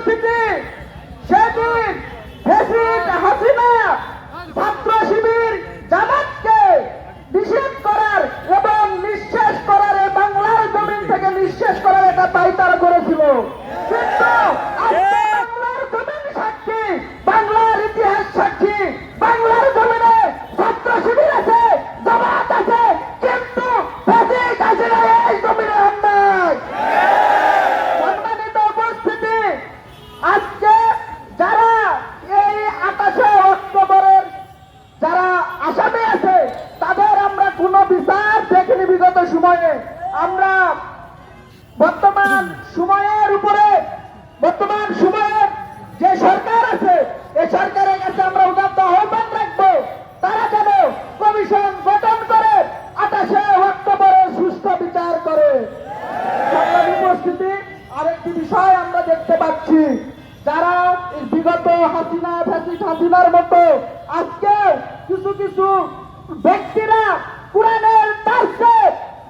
উপস্থিতি, সেদিন ফ্যাসিস্ট হাসিনা ছাত্র শিবির জামাতকে নিষেধ করার এবং নিঃশেষ করার, বাংলার জমিন থেকে নিঃশেষ করার একটা পায়তারা করেছিল। কিন্তু আজকে বাংলার জমিন সাক্ষী, বাংলার ইতিহাস সাক্ষী, বাংলার জমিনে ছাত্র শিবির আছে, জামাত আছে, কিন্তু ফ্যাসিস্ট হাসিনা এই জমিনে নাই। সম্মানিত উপস্থিতি, আজকে যারা এই 28শে অক্টোবরের যারা আসামি আছে তাদের আমরা কোনো বিচার দেখিনি বিগত সময়ে। আমরা বর্তমান সময়ের যে সরকার আছে এই সরকারের কাছে আমরা উদাত্ত আহ্বান রাখবো, তারা যেন কমিশন গঠন করে 28শে অক্টোবরের সুষ্ঠু বিচার করে। সম্মানিত উপস্থিতি, আরেকটি বিষয় আমরা দেখতে পাচ্ছি, যারা বিগত হাসিনার মতো আজকে কিছু কিছু ব্যক্তিরা কোরআনের দার্শে,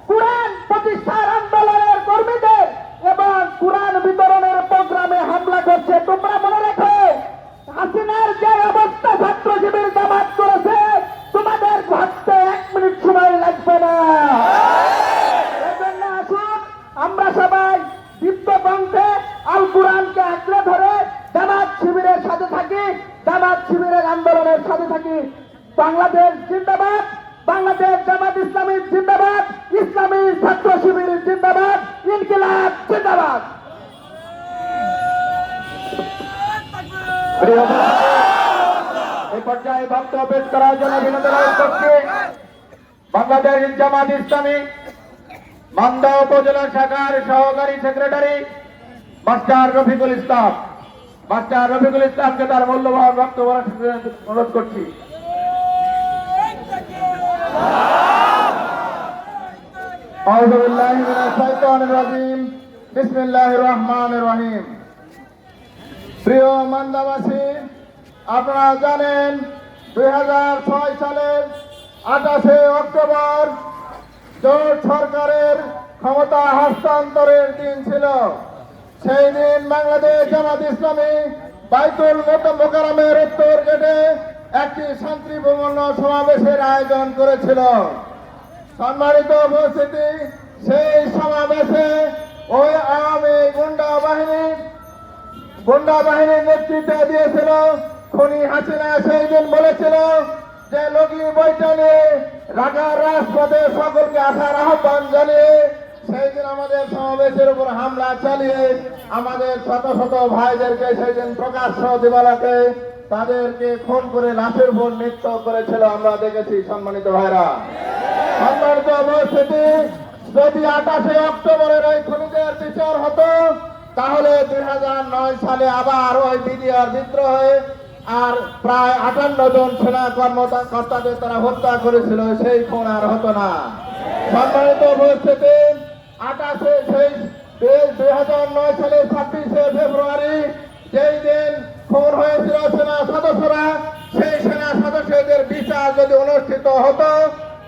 কোরআন প্রতিষ্ঠার আন্দোলনের কর্মীদের এবং কোরআন বিতরণের প্রোগ্রামে হামলা করছে। তোমরা মনে রেখো, হাসিনার যে অবস্থা ছাত্র শিবির জামাত করেছে, তোমাদের ভাবতে 1 মিনিট সময় লাগবে না। এজন্য আসুন আমরা সবাই দীপ্ত কণ্ঠে আল কোরআনকে আঁকড়ে ধরে জামাত শিবিরের সাথে থাকি, জামাত শিবিরের আন্দোলনের সাথে থাকি। বাংলাদেশ জিন্দাবাদ, বাংলাদেশ জামাত ইসলামী জিন্দাবাদ, ইসলামী ছাত্র শিবির জিন্দাবাদ, ইনকিলাব জিন্দাবাদ। এই পর্যায়ে বক্তব্য পেশ করার জন্য বিনোদন করছি বাংলাদেশ জামাত ইসলামী মান্দা উপজেলা শাখার সহকারী secretary master Rafiqul Islam. Master Rafiqul ইসলামকে তার মূল্যবান বক্তব্য অনুরোধ করছি। আউযু বিল্লাহি মিনাশ শাইতানির রাজিম। বিসমিল্লাহির রহমানির রহিম। প্রিয় মান্দাবাসী, আপনারা জানেন 2006 সালের 28শে অক্টোবর জোট সরকারের ক্ষমতা হস্তান্তরের দিন ছিল। সেই দিন বাংলাদেশ জামাত ইসলামী বাইতুল মোকাররমের উত্তর গেটে একটি শান্তিপূর্ণ সমাবেশের আয়োজন করেছিল। সম্মানিত উপস্থিতি, সেই সমাবেশে ওই আওয়ামী গুন্ডা বাহিনীর নেতৃত্ব দিয়েছিল খুনি হাসিনা। সেই দিন বলেছিল যে লগি বইটা নিয়ে ঢাকার রাজপথে সকলকে আসার আহ্বান জানিয়ে সেই দিন আমাদের সমাবেশের উপর হামলা চালিয়ে আমাদের শত শত ভাইদেরকে সেই দিন প্রকাশ্য দিবালোকে তাদেরকে খুন করে লাশের উপর নৃত্য করেছিল, আমরা দেখেছি। সম্মানিত ভাইরা, সম্মানিত উপস্থিতি, যদি 28শে অক্টোবরের ওই খুনিদের বিচার হতো, তাহলে 2009 সালে আবার ওই বিডিআর বিদ্রোহে আর প্রায় 58 জন সেনা কর্মকর্তাদের তারা হত্যা করেছিল, সেই খুন আর হতো না। সম্মানিত উপস্থিতি, 2009 সালে 26শে ফেব্রুয়ারি যেই দিন খুন হয়েছিল সেনা সদস্যরা, সেই সেনা সদস্যদের বিচার যদি অনুষ্ঠিত হতো,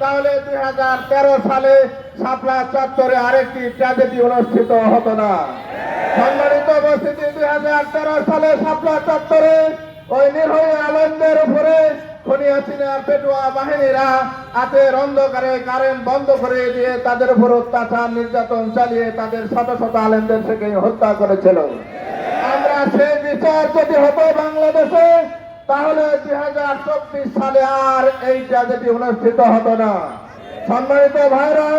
তাহলে 2013 সালে শাপলা চত্বরে আরেকটি ট্র্যাজেডি অনুষ্ঠিত হতো না। সম্মানিত উপস্থিতি, 2013 সালে শাপলা চত্বরে ওই নির্ভয় আলেমদের উপরে খুনি হাসিনার পেটুয়া বাহিনীরা রাতের অন্ধকারে কারেন্ট বন্ধ করে দিয়ে তাদের উপর অত্যাচার নির্যাতন চালিয়ে তাদের শত শত আলেমদের থেকে হত্যা করেছিল। আমরা সেই বিচার যদি হতো বাংলাদেশে, তাহলে 2024 সালে আর এই ট্র্যাজেডি অনুষ্ঠিত হতো না। সম্মানিত ভাইরা,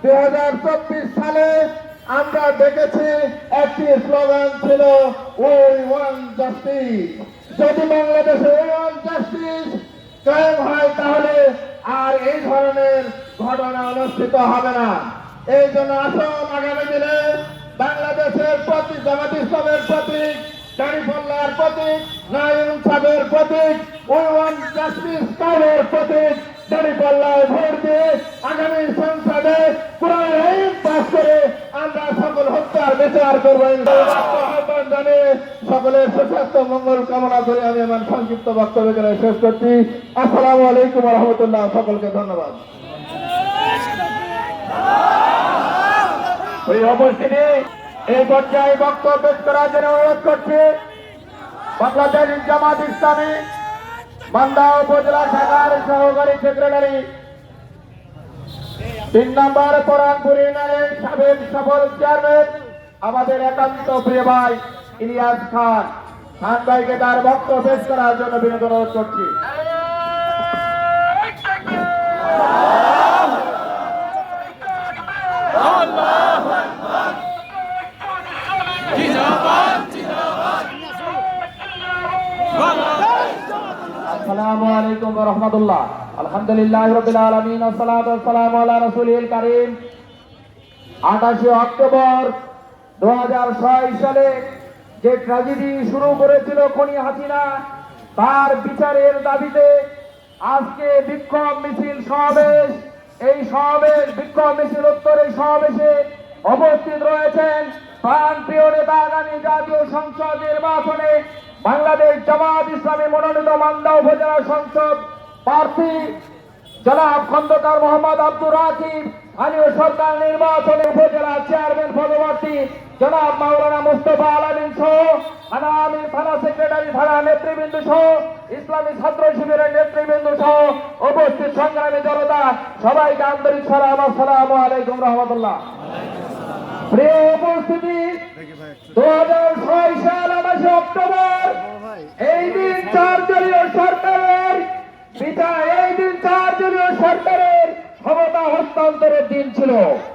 2024 সালে আমরা দেখেছি একটি স্লোগান ছিল উই ওয়ান্ট জাস্টিস। যদি বাংলাদেশে উই ওয়ান্ট জাস্টিস কায়েম হয়, তাহলে আর এই ধরনের ঘটনা অনুষ্ঠিত হবে না। এই জন্য আসুন আগামী দিনে বাংলাদেশের প্রতীক, জামাত ইসলামের প্রতীক, দাঁড়িপাল্লার প্রতীক, নাঈম সাহেবের প্রতীক, উই ওয়ান্ট জাস্টিস কায়েমের প্রতীক দাঁড়িপাল্লায় ভোট দিয়ে আগামী সংসদে কোরআন আইন পাস করে আমরা সকল হত্যার বিচার করবো। আহ্বান জানিয়ে সকলের সুস্বাস্থ্য মঙ্গল কামনা করে আমি আমার সংক্ষিপ্ত বক্তব্য শেষ করছি। আসসালামু আলাইকুম ওয়া রাহমাতুল্লাহ। সকলকে ধন্যবাদ। ওই উপস্থিতি এই পর্যায়ে বক্তব্য পেশ করার জন্য অনুরোধ করছি বাংলাদেশ জামাত ইসলামী বান্দা উপজেলা শাখার সহকারী সেক্রেটারি 3 নম্বর পরানপুর ইউনিয়নের সাবেক সফল চেয়ারম্যান আমাদের একান্ত প্রিয় ভাই ইলিয়াস খান ভাইকে তার বক্তব্য পেশ করার জন্য বিনোদন অনুরোধ করছি। আসসালামু আলাইকুম ওয়া রাহমাতুল্লাহ। আলহামদুলিল্লাহি রাব্বিল আলামিন ওয়াসসালাতু ওয়াসসালামু আলা রাসূলিল কারীম। 28 অক্টোবর 2006 সালে যে ট্র্যাজেডি শুরু করেছিল খনি হাসিনা, তার বিচারের দাবিতে আজকে বিক্ষোভ মিছিল সমাবেশ। এই সমাবেশ বিক্ষোভ মিছিল উত্তরে সমাবেশে উপস্থিত রয়েছেন প্রাণপ্রিয় নেতা আগামী জাতীয় সংসদ নির্বাচনে বাংলাদেশ জামাত ইসলামী মনোনীত মান্দা উপজেলা সংসদ প্রার্থী জনাব খন্দকার মোহাম্মদ আব্দুর রাকিব, স্থানীয় সরকার নির্বাচনে উপজেলা চেয়ারম্যান পদপ্রার্থী জনাব মাওলানা মুস্তফা আলামিন সহ আমির থানা সেক্রেটারি থানা নেতৃবৃন্দ সহ ইসলামী ছাত্র শিবিরের নেতৃবৃন্দ সহ উপস্থিত সংগ্রামী জনতা, সবাইকে আন্তরিক সালাম, আসসালামু আলাইকুম রহমতুল্লাহ। প্রিয় উপস্থিতি, 2006 সাল 28 অক্টোবর এই দিন 4 দলীয় সরকারের ক্ষমতা হস্তান্তরের দিন ছিল।